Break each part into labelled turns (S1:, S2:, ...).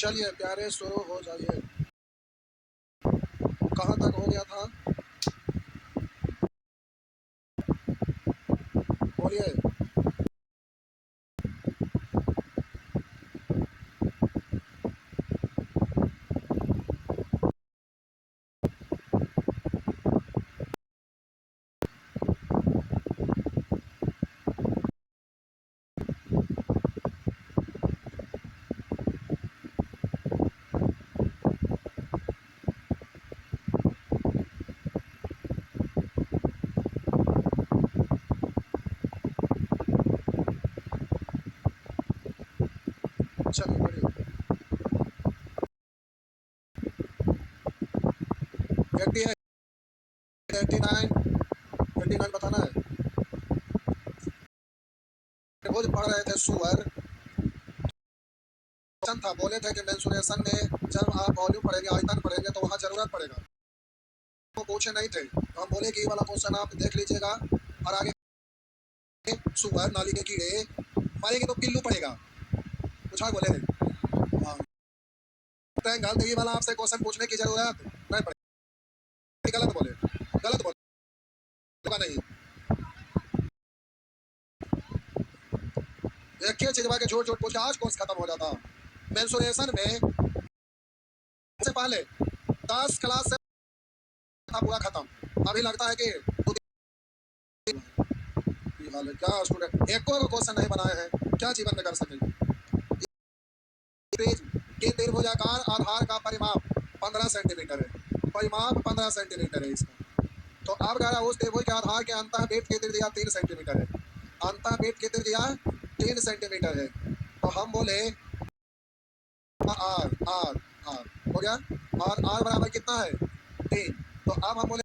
S1: चलिए प्यारे शुरू हो जाइए। कहाँ तक हो गया था? बोलिए। चलिए बोलिए। 88, 89, 89 बताना है। रोज पढ़ रहे थे सुअर। था बोले थे कि मेंसुरेशन में जब आप वॉल्यूम पढ़ेंगे, आयतन पढ़ेंगे तो वहाँ जरूरत पड़ेगा। वो पूछे नहीं थे तो हम बोले कि ये वाला क्वेश्चन आप देख लीजिएगा और आगे। सुअर नाली के कीड़े मरेंगे तो पिल्लू पड़ेगा। पूछा बोले हाँ। गलत ये वाला आपसे क्वेश्चन पूछने की जरूरत नहीं पड़ेगी। गलत बोले, गलत बोले नहीं। एक ही चीज के झूठ झूठ पूछ के आज कोर्स खत्म हो जाता। मेंसुरेशन में से पहले 10 क्लास से था पूरा खत्म। अभी लगता है कि हाल है क्या स्टूडेंट एक को क्वेश्चन नहीं बनाए हैं, क्या जीवन में कर सकेंगे? के त्रिभुजाकार आधार का परिमाप 15 सेंटीमीटर है। परिमाप 15 सेंटीमीटर है इसका। तो अब कह रहा उस त्रिभुज के आधार के अंतः बेट की त्रिज्या 3 सेंटीमीटर है। अंतः बेट की त्रिज्या 3 सेंटीमीटर है। तो हम बोले आर आर आर हो गया। और आर बराबर कितना है? 3। तो अब हम बोले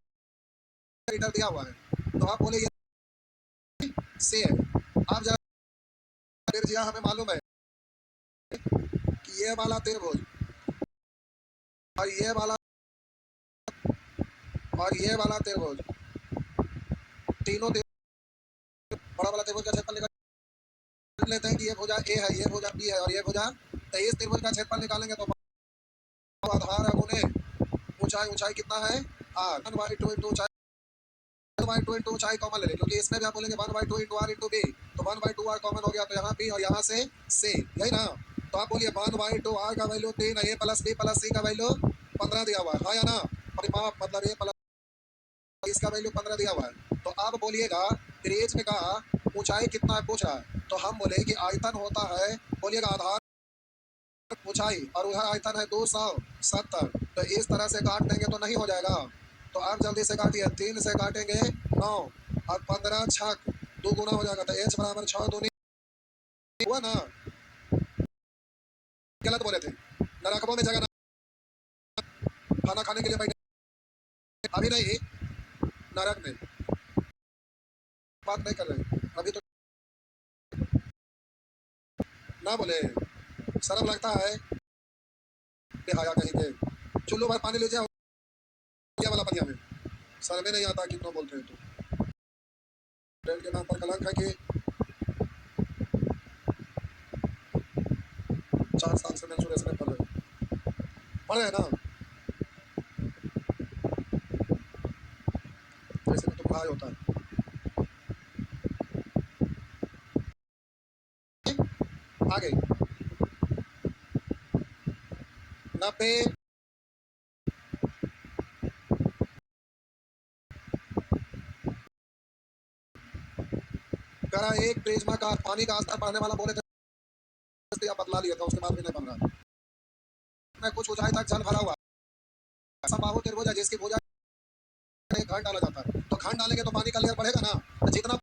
S1: मीटर दिया हुआ है तो आप बोले ये सी है। अब जरा त्रिज्या हमें मालूम है कि ये वाला त्रिभुज और ये वाला और ये वाला त्रिभुज, तीनों बड़ा वाला त्रिभुज का क्षेत्रफल निकाल लेते हैं कि ये भुजा ए है, ये भुजा बी है और ये भुजा। तो इस त्रिभुज का क्षेत्रफल निकालेंगे तो आधार गुने ऊंचाई, ऊंचाई कितना है? आर 1/2 इंटू ऊंचाई 1/2 इंटू ऊंचाई कॉमन ले लें क्योंकि इसमें भी आप बोलेंगे 1/2 इंटू आर इंटू बी। तो 1/2 आर कॉमन हो गया तो यहाँ बी और यहाँ से सी, यही ना। तो आप बोलिए 1/2 आर का वैल्यू 3 है, ए प्लस बी प्लस सी का वैल्यू 15 दिया हुआ है, हाँ या ना? परिमाप मतलब ए प्लस इसका वैल्यू 15 दिया हुआ है। तो आप बोलिएगा त्रिज्य का ऊंचाई कितना है पूछ रहा है। तो हम बोले कि आयतन होता है, बोलिएगा आधार ऊंचाई और उधर आयतन है 270। तो इस तरह से काट देंगे तो नहीं हो जाएगा। तो आप जल्दी से काटिए। 3 से काटेंगे 9 और 15 छक 2 गुना हो जाएगा तो एच बराबर 6 दूनी हुआ ना। गलत बोले थे। नरकबों में जगह ना, खाना खाने के लिए बैठे अभी नहीं, नरक में बात नहीं कर रहे अभी तो। ना बोले शर्म लगता है बेहाया कहीं के। चुल्लू भर पानी लीजिए वाला पनिया में, शर्म नहीं आता कितना बोलते हैं। तो के नाम पर कलंक है कि 4 साल से मेंसुरेशन में पढ़ रहे हैं ना। जैसे में तो पढ़ाई होता है आगे 90 करा। एक प्रिज्मा का पानी का स्तर बढ़ने वाला बोले थे बदला लिया था, उसके बाद भी नहीं बन रहा। मैं कुछ ऊंचाई तक जल भरा हुआ ऐसा बाहु त्रिभुज है जिसकी भुजा एक घाट डाला जाता है। तो घाट डालेंगे तो पानी का लेयर बढ़ेगा ना। तो जितना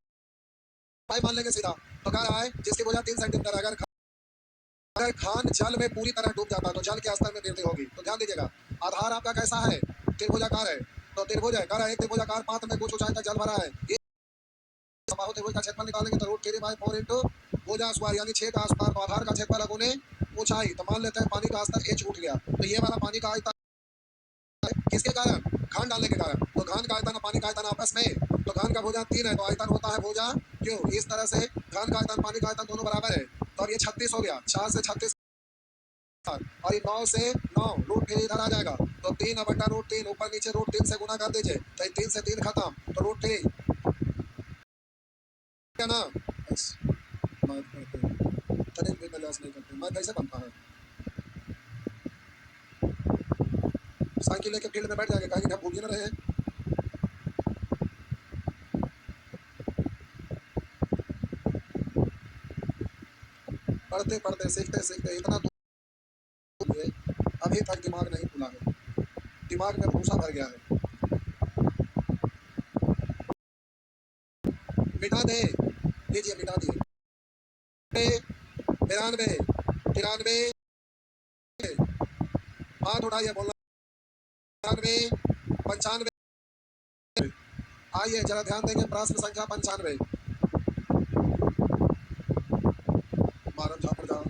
S1: पाइप मान लेंगे सीधा तो कह रहा है जिसकी भुजा 3 सेंटीमीटर, अगर खान जल में पूरी तरह डूब जाता है तो जल के स्तर में वृद्धि होगी। तो ध्यान दीजिएगा आधार आपका कैसा है? त्रिभुजाकार है। तो त्रिभुज है, कह रहा है एक त्रिभुजाकार पात्र में कुछ ऊंचाई तक जल भरा है। ये बाहु त्रिभुज का क्षेत्रफल निकालेंगे तो √3/4 इंटू भुजा स्क्वायर यानी 6 का स्क्वायर। तो आधार का क्षेत्रफल गुने ऊंचाई। तो मान लेते हैं पानी का स्तर h उठ गया तो ये वाला पानी का आयतन किसके कारण? घान डालने के कारण। तो घान का आयतन और पानी का आयतन आपस में, तो घान का भुजा 3 है तो आयतन होता है भुजा क्यों। इस तरह से घान का आयतन पानी का आयतन दोनों बराबर है। तो अब ये 36 हो गया, 4 से 36 और ये 9 से 9 रूट 3 इधर आ जाएगा तो 3/√3 ऊपर नीचे √3 से गुना कर दीजिए तो 3 से 3 खत्म तो √3 क्या ना बस बात करते हैं तनिक भी प्रयास नहीं करते मैं कैसे बनता है साइकिल लेके फील्ड में बैठ जाएगा कहीं भूल ही ना रहे पढ़ते पढ़ते सीखते सीखते इतना दूर हुए अभी तक दिमाग नहीं खुला है दिमाग में भूसा भर गया है मिटा दे लीजिए मिटा दिए 92 93 हाथ उठाइए बोलना 95 आइए जरा ध्यान देंगे प्रश्न संख्या 95 मारम झापड़ जाओ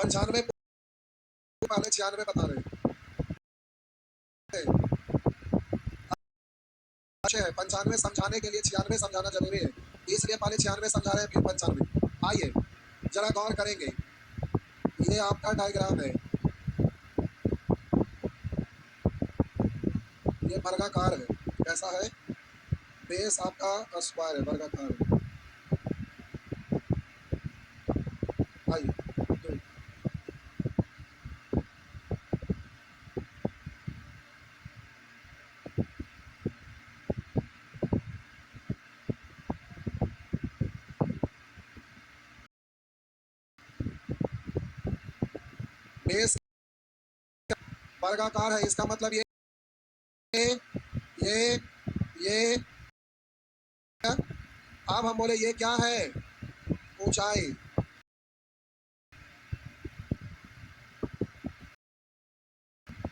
S1: 95 पहले 96 बता रहे अच्छे है 95 समझाने के लिए 96 समझाना जरूरी है इसलिए पहले 96 समझा रहे हैं फिर 95 आइए जरा गौर करेंगे ये आपका डायग्राम है ये वर्गाकार है कैसा है बेस आपका स्क्वायर है वर्गाकार है आइए बेस वर्गाकार है इसका मतलब ये ये अब हम बोले ये क्या है ऊंचाई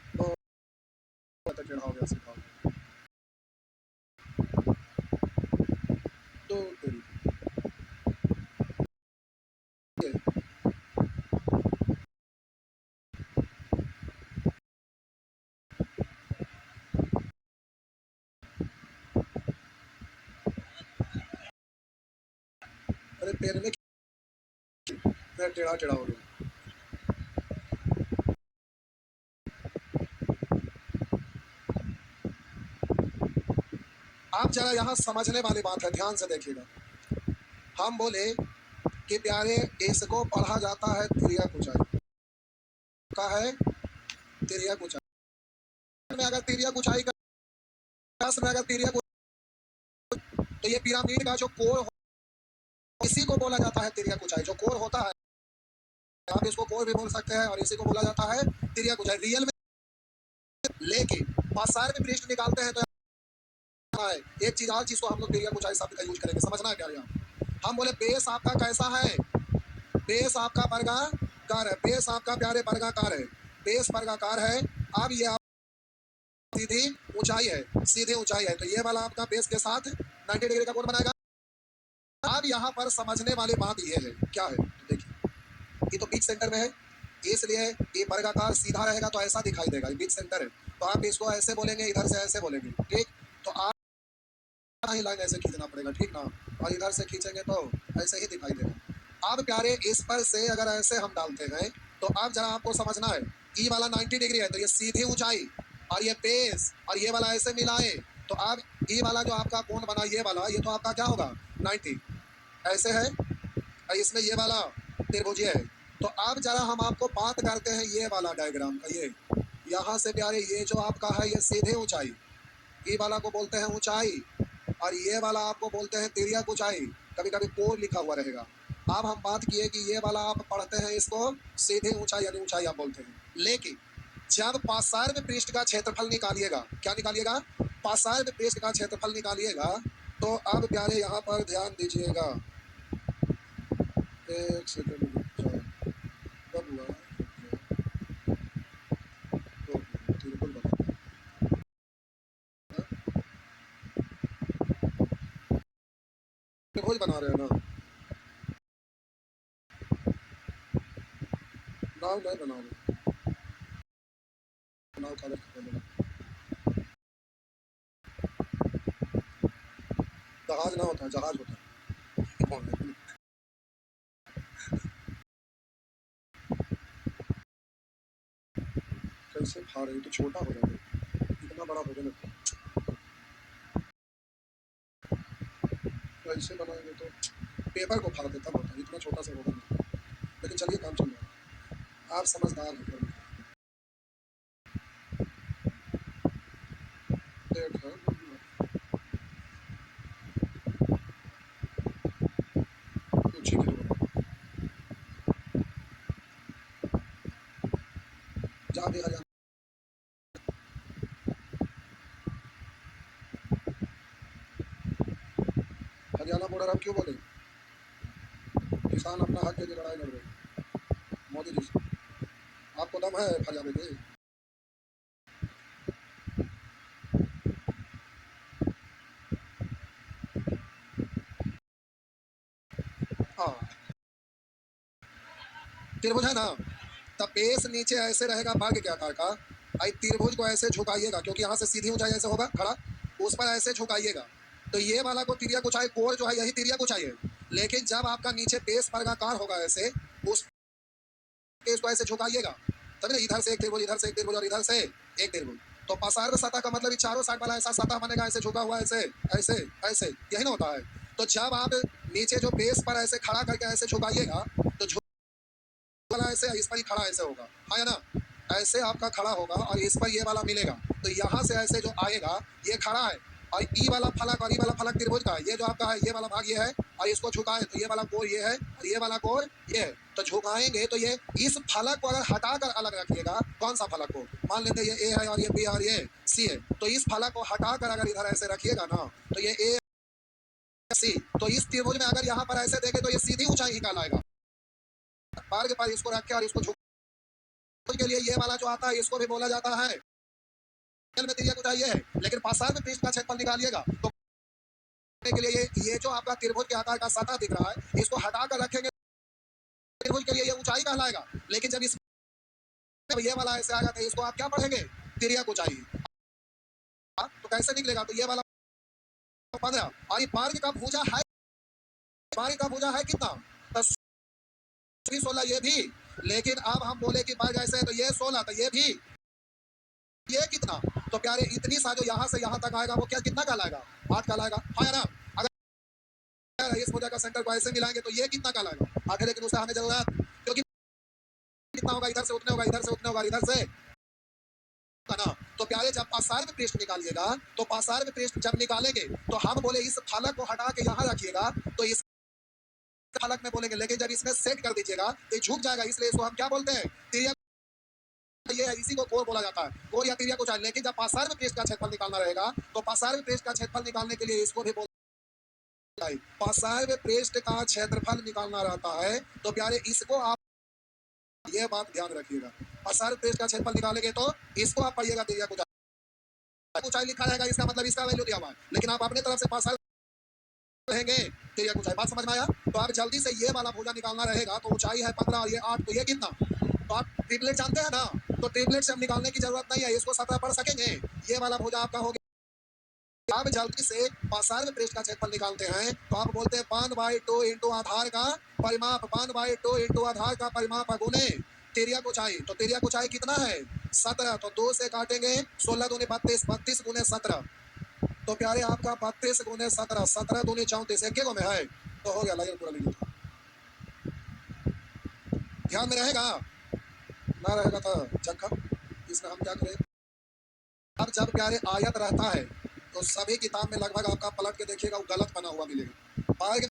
S1: तो टेढ़ा हो गया सीधा तो अरे पैर में टेढ़ा टेढ़ा हो गया आप जरा यहाँ समझने वाली बात है ध्यान से देखिएगा हम बोले कि प्यारे इसको पढ़ा जाता है तिर्यक ऊंचाई का है तिर्यक ऊंचाई में अगर तिर्यक ऊंचाई का में अगर तिर्यक तो ये पिरामिड का जो कोर इसी को बोला जाता है तिर्यक ऊंचाई जो कोर होता है आप इसको कोर भी बोल सकते हैं और इसी को बोला जाता है तिर्यक ऊंचाई रियल में लेकिन पासार में पृष्ठ निकालते हैं तो है एक चीज और चीज को हम लोग तिर्यक ऊंचाई शब्द का यूज करेंगे समझना है क्या यहाँ हम बोले बेस आपका कैसा है बेस आपका वर्गाकार है बेस आपका प्यारे वर्गाकार है बेस वर्गाकार है अब ये सीधी ऊंचाई है सीधी ऊंचाई है तो ये वाला आपका बेस के साथ 90 डिग्री का कोण बनाएगा अब यहाँ पर समझने वाली बात ये है क्या है देखिए ये तो बीच सेंटर में है इसलिए ये वर्गाकार सीधा रहेगा तो ऐसा दिखाई देगा ये बीच सेंटर है तो आप इसको ऐसे बोलेंगे इधर से ऐसे बोलेंगे ठीक तो आप ही लाइन ऐसे खींचना पड़ेगा ठीक ना और इधर से खींचेंगे तो ऐसे ही दिखाई देगा अब प्यारे इस पर से अगर ऐसे हम डालते हैं तो अब जरा आपको समझना है ई वाला 90 डिग्री है तो ये सीधी ऊंचाई और ये बेस और ये वाला ऐसे मिलाए तो अब ई वाला जो आपका कोण बना ये वाला ये तो आपका क्या होगा 90 ऐसे है इसमें ये वाला त्रिभुजीय है तो अब जरा हम आपको बात करते हैं ये वाला डायग्राम का ये यहाँ से प्यारे ये जो आपका है ये सीधे ऊंचाई ये वाला को बोलते हैं ऊंचाई और ये वाला आपको बोलते हैं तिर्यक ऊंचाई कभी कभी कोर लिखा हुआ रहेगा अब हम बात किए कि ये वाला आप पढ़ते हैं इसको सीधे ऊंचाई यानी ऊंचाई आप बोलते हैं लेकिन जब पार्श्व पृष्ठ का क्षेत्रफल निकालिएगा क्या निकालिएगा पार्श्व पृष्ठ का क्षेत्रफल निकालिएगा तो अब प्यारे यहाँ पर ध्यान दीजिएगा एक सेकंड कब हुआ त्रिभुज बना रहे हैं ना नाव नहीं बना रहे नाव कागज का जहाज ना होता है, जहाज होता है। कैसे खा रहे हो, तो छोटा हो जाएगा, इतना बड़ा हो जाएगा। कैसे बनाएंगे, तो पेपर को फाड़ देता होता, इतना छोटा सा होगा नहीं। लेकिन चलिए काम चल रहा है, आप समझदार हैं। लेट है, कुछ ही के लिए जा भी हरियाणा। हरियाणा बॉर्डर आप क्यों बोले? किसान अपना हक के लिए लड़ाई लड़ रहे हैं मोदी जी से। आपको दम है फरियाद के? हाँ, त्रिभुज है ना, तब बेस नीचे ऐसे रहेगा भाग्य के आकार का। आई त्रिभुज को ऐसे झुकाइएगा, क्योंकि यहाँ से सीधी ऊंचाई ऐसे होगा खड़ा, उस पर ऐसे झुकाइएगा, तो ये वाला को तिरिया कुचाई कोर जो है यही तिरिया कुचाई है। लेकिन जब आपका नीचे बेस वर्गाकार होगा ऐसे, उस केस को ऐसे झुकाइएगा, तभी ना इधर से एक त्रिभुज, इधर से एक त्रिभुज और इधर से एक त्रिभुज। तो पसार्व सतह का मतलब चारों साइड वाला ऐसा सतह बनेगा, ऐसे झुका हुआ, ऐसे ऐसे ऐसे, यही ना होता है। तो जब आप नीचे जो बेस पर ऐसे खड़ा करके ऐसे झुकाइएगा, तो वाला ऐसे इस पर ही खड़ा ऐसे होगा, हाँ या ना, ऐसे आपका खड़ा होगा और इस पर ये वाला मिलेगा। तो यहाँ से ऐसे जो आएगा ये खड़ा है, और ई वाला फलक और ई वाला फलक त्रिभुज का है, ये जो आपका है ये वाला भाग ये है, और इसको झुकाए तो ये वाला कोर ये है और ये वाला कोर ये है। तो झुकाएंगे तो ये इस फलक को अगर हटाकर अलग रखिएगा, कौन सा फलक को, मान लेते ये ए है और ये बी और ये सी है, तो इस फलक को हटाकर अगर इधर ऐसे रखिएगा ना, तो ये ए सी, तो इस त्रिभुज में अगर यहाँ पर ऐसे देखे तो ये सीधी ऊंचाई ही कहलाएगा। पार के पार इसको रख के और इसको के लिए ये वाला जो आता है इसको भी बोला जाता है में त्रिज्या कुछ चाहिए है। लेकिन पासार में पृष्ठ का क्षेत्रफल निकालिएगा तो के लिए ये जो आपका त्रिभुज के आकार का सतह दिख रहा है इसको हटाकर रखेंगे, त्रिभुज के लिए ये ऊंचाई कहलाएगा। लेकिन जब इसमें ये वाला ऐसे आएगा तो इसको आप क्या पढ़ेंगे, त्रिज्या को चाहिए, तो कैसे निकलेगा, तो ये वाला 15 और ये मार्ग का भुजा है, मार्ग का भुजा है कितना, 16 ये भी। लेकिन अब हम बोले कि भाग ऐसे तो ये 16, तो ये भी ये कितना, तो प्यारे इतनी सा जो यहाँ से यहाँ तक आएगा वो क्या कितना कहलाएगा, 8 कहलाएगा, हाँ या ना। अगर इस भुजा का सेंटर को ऐसे मिलाएंगे तो ये कितना कहलाएगा आगे, लेकिन उससे हमें जरूरत, क्योंकि कितना होगा, इधर से उतने होगा, इधर से उतने होगा, इधर से ना। तो प्यारे जब पासार्व पृष्ठ निकालिएगा, तो पासार्व पृष्ठ जब निकालेंगे तो हम बोले इस फलक को हटा के यहाँ रखिएगा, तो इस फलक में बोलेंगे, लेकिन जब इसमें सेट कर दीजिएगा तो झुक जाएगा, इसलिए इसको हम क्या बोलते हैं, तिरिया, ये है, इसी को कोर बोला जाता है, कोर या तिरिया कुछ। लेकिन जब पासार्व पृष्ठ का क्षेत्रफल निकालना रहेगा तो पासार्व पृष्ठ का क्षेत्रफल निकालने के लिए इसको भी बोलते हैं, पासार्व पृष्ठ का क्षेत्रफल निकालना रहता है। तो प्यारे इसको आप ये बात ध्यान रखिएगा, पासार्व पृष्ठ का क्षेत्रफल निकालेंगे तो इसको आप पढ़िएगा तिरिया कुछ ऊंचाई लिखा जाएगा, इसका मतलब इसका वैल्यू दिया हुआ है, लेकिन आप अपने तरफ से पासार्व रहेंगे तिरिया कुछ। बात समझ में आया, तो आप जल्दी से ये वाला भुजा निकालना रहेगा, तो ऊंचाई है 15 और ये 8, तो ये कितना, तो आप ट्रिपलेट जानते हैं ना, तो ट्रिपलेट से हम निकालने की जरूरत नहीं है, इसको 17 पढ़ सकेंगे, ये वाला भुजा आपका हो गया। आप जल्दी से पासार्व पृष्ठ का क्षेत्रफल निकालते हैं, तो आप बोलते हैं 5/2 इंटू आधार का परिमाप, 5/2 इंटू आधार का परिमाप गुने तिरिया ऊंचाई, तो तिरिया ऊंचाई कितना है 17, तो 2 से काटेंगे, 16 दूनी 32, 32 गुने 17, तो प्यारे आपका 32 गुने 17, 17 दूनी 34, एक में है, तो हो गया, लाइन पूरा लिखा, ध्यान में रहेगा, ना रहेगा तो चक्का। इसमें हम क्या करें, अब जब प्यारे आयत रहता है तो सभी किताब में लगभग आपका पलट के देखिएगा वो गलत बना हुआ मिलेगा, पाएंगे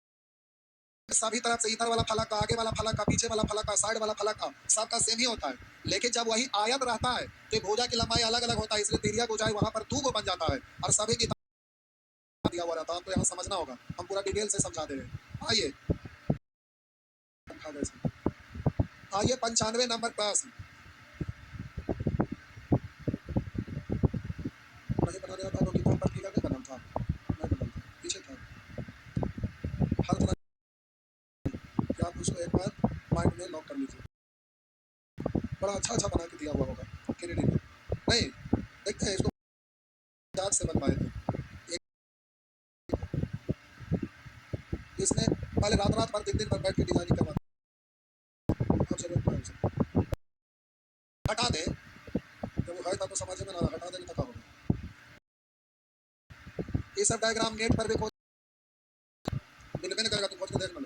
S1: सभी तरफ से, इधर वाला फलक का, आगे वाला फलक का, पीछे वाला फलक का, साइड वाला फलक का, सबका सेम ही होता है। लेकिन जब वही आयत रहता है तो भुजा की लंबाई अलग अलग होता है, इसलिए तिरिया ऊंचाई वहां पर 2 को बन जाता है, और सभी किताब दिया हुआ रहता है, आपको यहाँ समझना होगा, हम पूरा डिटेल से समझा दे रहे हैं। आइए आइए 95 नंबर प्रश्न, नहीं बना रहा था तो किताब पर क्लियर नहीं करना था, नहीं बना था, पीछे था, हर तरह कि आप उसको एक बार माइंड में लॉक कर लीजिए, बड़ा अच्छा अच्छा बना के दिया हुआ होगा क्रेडिट नहीं, देखते हैं इसको याद से बन पाए थे। पहले रात भर दिन भर बैठ के डिजाइनिंग करवाते हटा दे, जब वो है था तो समझ में ना आया, हटा देने तक होगा। ये सब डायग्राम नेट पर भी खोज मिलबे नहीं करेगा, तो खोज के देख लो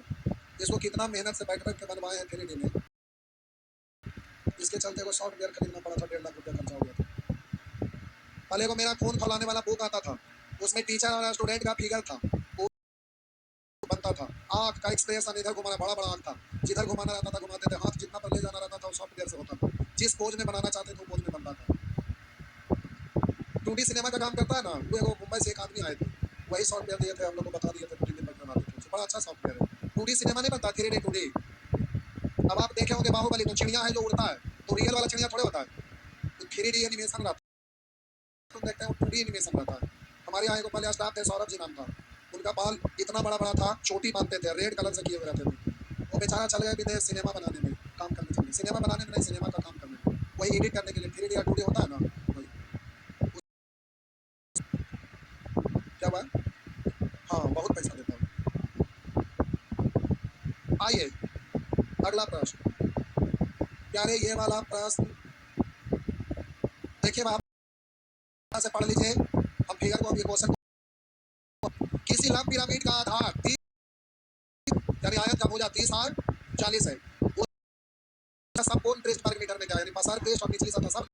S1: इसको कितना मेहनत से बैठ के बनवाए हैं 3D में। इसके चलते वो सॉफ्टवेयर खरीदना पड़ा था, 1.5 लाख रुपया खर्चा हो गया था। पहले को मेरा खून खौलाने वाला बुक आता था, उसमें टीचर और स्टूडेंट का फिगर था, वो बनता था। आँख का एक्सप्रेशन इधर घुमाना, बड़ा बड़ा आँख था, जिधर घुमाना रहता था घुमाते थे, हाथ जितना पर ले जाना रहता था वो सॉफ्टवेयर से होता था। जिस पोज में बनाना चाहते थे वो पोज में बनता था। 2D सिनेमा का काम करता है ना, वो मुंबई से एक आदमी आए थे, वही सॉफ्टवेयर दिए थे, हम लोग को बता दिए थे 2D में बनाते थे। बड़ा अच्छा सॉफ्टवेयर है। 2D सिनेमा नहीं बनता, 3D 2D। अब आप देखे होंगे बाहुबली, तो चिड़िया है जो उड़ता है, तो रियल वाला चिड़िया थोड़े होता है, तो 3D एनिमेशन रहता है। तुम देखते हो 2D एनिमेशन रहता है। हमारे यहाँ एक पहले स्टाफ थे, सौरभ जी नाम था, उनका बाल इतना बड़ा बड़ा था, चोटी बांधते थे, रेड कलर से किए हुए रहते थे। वो बेचारा चल गए विदेश सिनेमा बनाने में, काम करने चले, सिनेमा बनाने में नहीं, सिनेमा का काम करने में, वही एडिट करने के लिए 3D या 2D होता है ना, वही। क्या बात? हाँ, बहुत पैसा देता है। आइए अगला प्रश्न, प्यारे ये वाला प्रश्न देखिए, आप से पढ़ लीजिए, हम फिगर को अभी क्वेश्चन, किसी लंब पिरामिड का आधार 30 यानी आयत का भुजा 30 और 40 है, संपूर्ण पृष्ठ वर्ग मीटर में क्या है, यानी पसार पृष्ठ और निचली सतह सब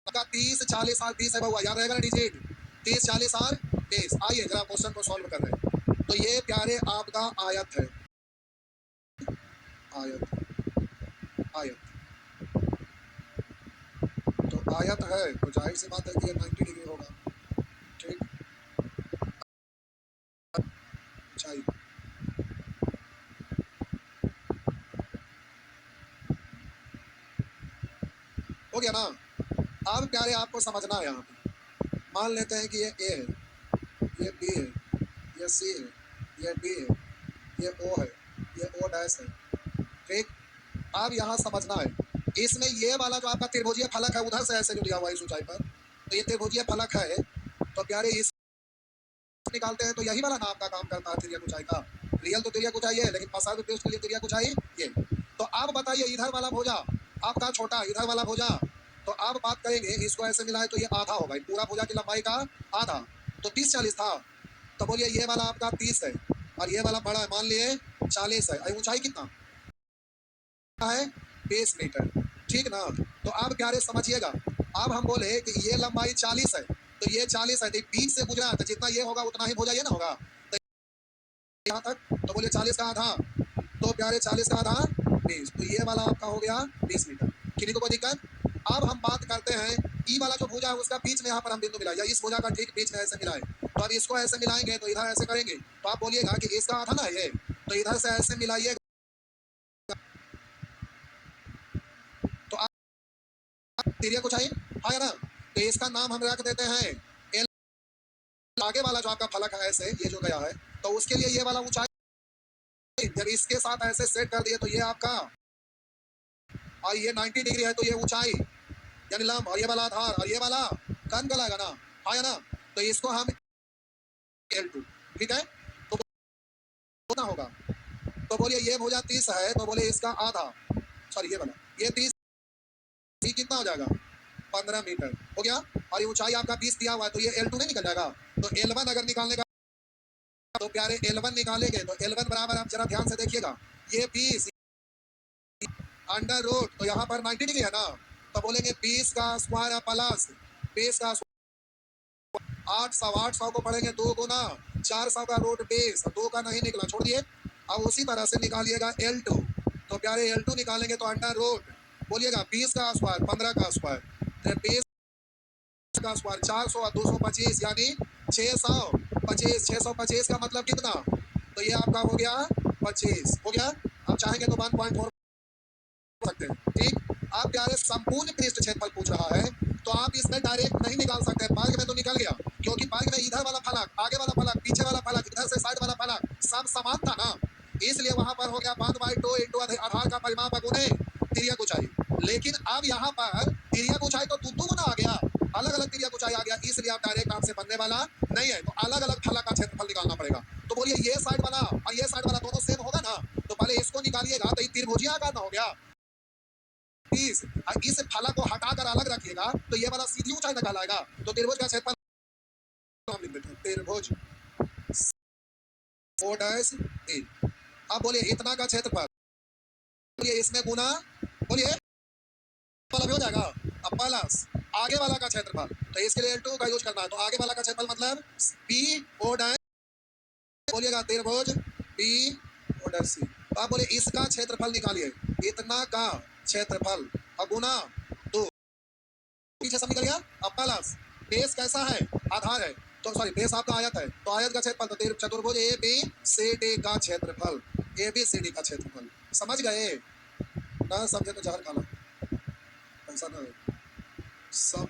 S1: का 30 40 और 20 है बहुआ, याद रहेगा ना डिजिट 30 40 और 20। आइए जरा क्वेश्चन को सॉल्व कर रहे हैं। तो ये प्यारे आपका आयत है, आयत आयत, तो आयत है तो जाहिर सी बात है कि 90 डिग्री होगा, ठीक। ऊंचाई हो गया ना। अब प्यारे आपको समझना है, यहाँ पे मान लेते हैं कि ये ए है, ये बी है, ये सी है, ये डी है, ये ओ है, ये ओ डैश है, ठीक। अब यहाँ समझना है, इसमें ये वाला जो आपका त्रिभुजीय फलक है उधर से ऐसे जो दिया हुआ है इस ऊंचाई पर, तो ये त्रिभुजीय फलक है, तो प्यारे इस निकालते हैं तो यही वाला नाम का काम करता है तिर्यक ऊंचाई का। रियल तो तिर्यक ऊंचाई है, लेकिन पसार पृष्ठ के लिए तिर्यक ऊंचाई ये। तो अब बताइए इधर वाला भुजा आपका छोटा, इधर वाला भुजा, तो अब बात करेंगे इसको ऐसे मिलाए तो ये आधा होगा, पूरा भुजा की लंबाई का आधा, तो 30 40 था, तो बोलिए ये वाला आपका 30 है और ये वाला बड़ा है, मान लिए 40 है, ऊंचाई कितना है 20 मीटर, ठीक ना। तो अब प्यारे समझिएगा, अब हम बोले कि ये लंबाई 40 है, तो ये 40 है, तो 20 से गुजरा तो जितना ये होगा उतना ही भुजा ये ना होगा, तो यहाँ तक, तो बोलिए 40 का आधा, तो प्यारे 40 का आधा 20, तो ये वाला आपका हो गया 20 मीटर, किसी को कोई दिक्कत। अब हम बात करते हैं ई वाला जो भुजा है उसका बीच में यहाँ पर हम बिंदु मिलाए, या इस भुजा का ठीक बीच में ऐसे मिलाए, तो अब इसको ऐसे मिलाएंगे तो इधर ऐसे करेंगे, तो आप बोलिएगा कि इसका आधा ना ये, तो इधर से ऐसे मिलाइएगा, तो आप तिर्यक ऊंचाई हाँ या ना, तो इसका नाम हम रख देते हैं एल। आगे वाला जो आपका फलक है ऐसे ये जो गया है, तो उसके लिए ये वाला ऊंचाई, जब इसके साथ ऐसे सेट कर दिए तो ये आपका, और ये 90 डिग्री है तो ये ऊंचाई यानी लंब, और ये वाला आधार और ये वाला कन का ना, हाँ या ना, तो इसको हम L2, ठीक है। तो कितना होगा, तो बोलिए ये भुजा 30 है, तो बोले इसका आधा, सॉरी ये वाला ये 30, कितना हो जाएगा 15 मीटर हो गया, और ये ऊंचाई आपका 20 दिया हुआ है, तो ये L2 नहीं निकल जाएगा, तो L1 अगर निकालने का, तो प्यारे L1 निकालेंगे तो L1 बराबर, आप जरा ध्यान से देखिएगा, ये 20 अंडर रूट, तो यहाँ पर 90 डिग्री है ना, तो बोलेंगे 20 का स्क्वायर प्लस 20 का 800 को पढ़ेंगे 2 गुना 400 का रूट 20, 2 का नहीं निकला छोड़ दिए। अब उसी तरह से निकालिएगा L2, तो प्यारे L2 निकालेंगे तो अंडर रूट, बोलिएगा 20 का स्क्वायर 15 का स्क्वायर, तो 20 का स्क्वायर 400 और 225 यानी 625, 625 का मतलब कितना, तो ये आपका हो गया 25 हो गया। आप चाहेंगे तो 1.4 सकते हैं, ठीक। आप प्यारे संपूर्ण पृष्ठ क्षेत्रफल पूछ रहा है, तो आप इसमें डायरेक्ट नहीं निकाल सकते, वर्ग में तो निकल गया, क्योंकि वर्ग में इधर वाला फलक, आगे वाला फलक, पीछे वाला फलक, इधर से साइड वाला फलक सब समान था ना, इसलिए वहां पर हो गया 1/2 इंटू आधार का परिमाप गुणे तिर्यक ऊंचाई। लेकिन अब यहाँ पर तिर्यक ऊंचाई तो दो गुना आ गया, अलग अलग तिर्यक ऊंचाई आ गया, इसलिए आप डायरेक्ट आपसे बनने वाला नहीं है, तो अलग अलग फलक का क्षेत्रफल निकालना पड़ेगा। तो बोलिए ये साइड वाला और ये साइड वाला दोनों निकालिएगा तो ये त्रिभुजीय आकार ना हो गया। इस फलक को हटाकर अलग रखिएगा तो ये वाला सीधी ऊंचाई निकाल आएगा। तो त्रिभुज का क्षेत्रफल हम लिख देते हैं, त्रिभुज ओ डैश ए। अब बोलिए इतना का क्षेत्रफल, बोलिए इसमें गुना, बोलिए वाला भी हो जाएगा। अब प्लस आगे वाला का क्षेत्रफल, तो इसके लिए L2 का यूज करना है। तो आगे वाला का क्षेत्रफल मतलब बी ओ डैश, बोलिएगा त्रिभुज बी ओ डैश सी। तो आप बोलिए इसका क्षेत्रफल निकालिए, इतना का क्षेत्रफल और गुना 2, पीछे सब निकल गया। अब प्लस बेस कैसा है, आधार है, तो सॉरी बेस आपका आयत है, तो आयत का क्षेत्रफल तो चतुर्भुज ए बी सी डी का क्षेत्रफल, ए बी सी डी का क्षेत्रफल। समझ गए ना? समझे तो जहर खाना, ऐसा ना है। सब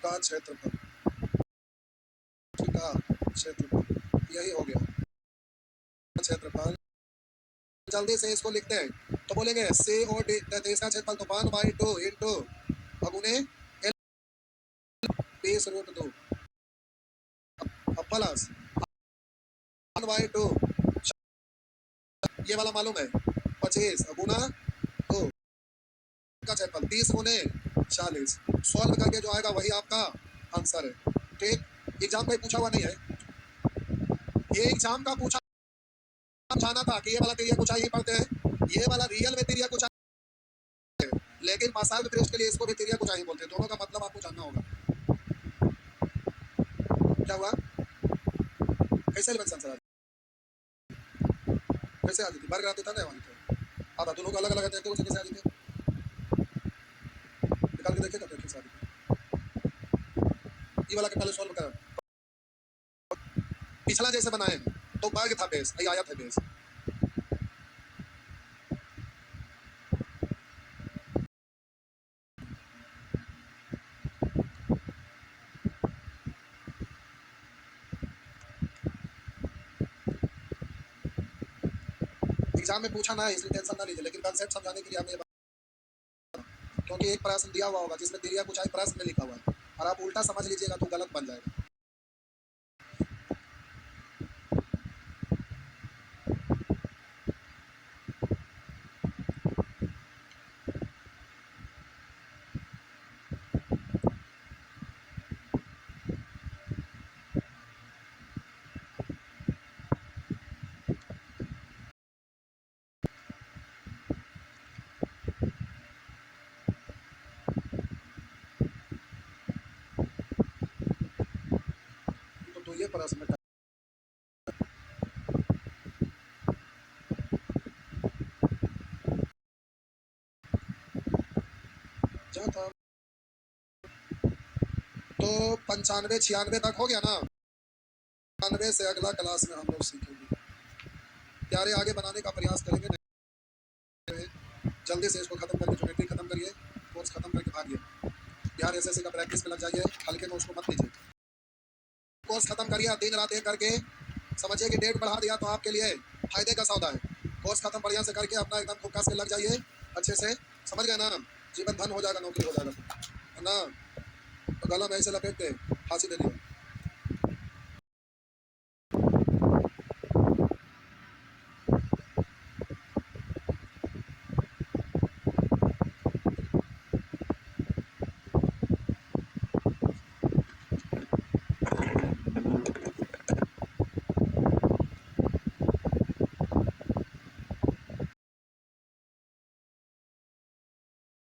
S1: का क्षेत्रफल, का क्षेत्रफल यही हो गया क्षेत्रफल। जल्दी से इसको लिखते हैं, तो बोलेंगे सी ओ डी, तो इसका क्षेत्रफल तो 1/2 इंटू अगुने एल बेस रूट 2 प्लस 1/2, ये वाला मालूम है 25 गुना 2 का क्षेत्रफल 30 गुने 40। सॉल्व करके जो आएगा वही आपका आंसर है। ठीक, एग्जाम में पूछा हुआ नहीं है, ये एग्जाम का पूछा जाना था कि ये वाला तिरिया कुछ ही पढ़ते हैं, ये वाला रियल में तिरिया कुछ, लेकिन मसाल दृष्टि के लिए इसको भी तिरिया कुछ ही बोलते हैं। दोनों का मतलब आपको जानना होगा। क्या हुआ, कैसे एलिमेंट आंसर कैसे आ जाती, बार कराते था ना वहां पे आता, दोनों को अलग अलग देखते हो कैसे आ जाते, निकाल के देखिए तब कैसे आ जाते। ये वाला के पहले सॉल्व करा, पिछला जैसे बनाए तो वर्ग था बेस, ये आया था बेस। एग्जाम में पूछा ना है इसलिए टेंशन ना लीजिए, लेकिन कंसेप्ट समझाने के लिए हमें, क्योंकि एक प्रश्न दिया हुआ होगा जिसमें तिरिया कुछ आई प्रश्न में लिखा हुआ है और आप उल्टा समझ लीजिएगा तो गलत बन जाएगा। तो ये प्रश्न जहाँ था तो 95 96 तक हो गया ना। 95 से अगला क्लास में हम लोग सीखेंगे, प्यारे आगे बनाने का प्रयास करेंगे। जल्दी से इसको खत्म करके ज्योमेट्री खत्म करिए, कोर्स खत्म करके भागिए। बिहार एसएससी का प्रैक्टिस में लग जाइए, हल्के में उसको मत लीजिए। कोर्स खत्म करिए, दिन रात एक करके समझिए कि डेट बढ़ा दिया तो आपके लिए फायदे का सौदा है। कोर्स खत्म बढ़िया से करके अपना एकदम खूब कस के लग जाइए अच्छे से, समझ गए ना? जीवन धन हो जाएगा, नौकरी हो जाएगा, है ना? तो गला में ऐसे लपेट के फांसी दे दिया।